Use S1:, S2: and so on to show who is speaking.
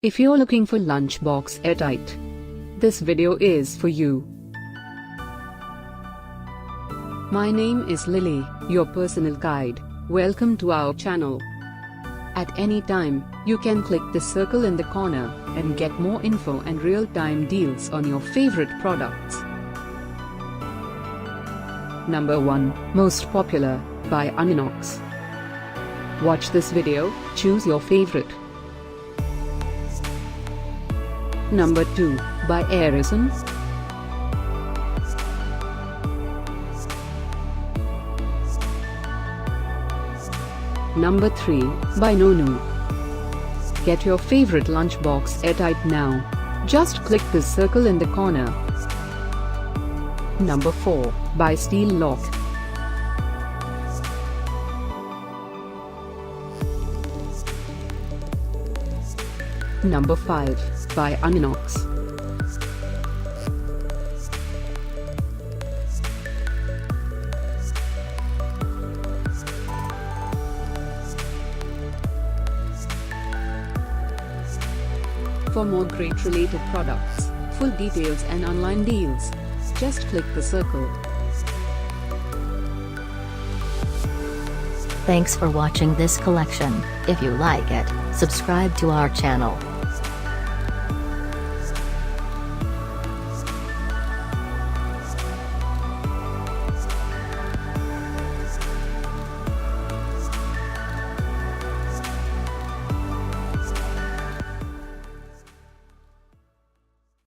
S1: If you're looking for Lunch Box Airtight, this video is for you. My name is Lily, your personal guide. Welcome to our channel. At any time, you can click the circle in the corner and get more info and real-time deals on your favorite products. Number 1, Most Popular, by Uninox. Watch this video, choose your favorite. Number 2, by Arrison. Number 3, by Nonu. Get your favorite lunchbox airtight now. Just click the circle in the corner. Number 4, by Steel Lock. Number 5, by Uninox. For more great related products, full details and online deals, just click the circle.
S2: Thanks for watching this collection. If you like it, subscribe to our channel.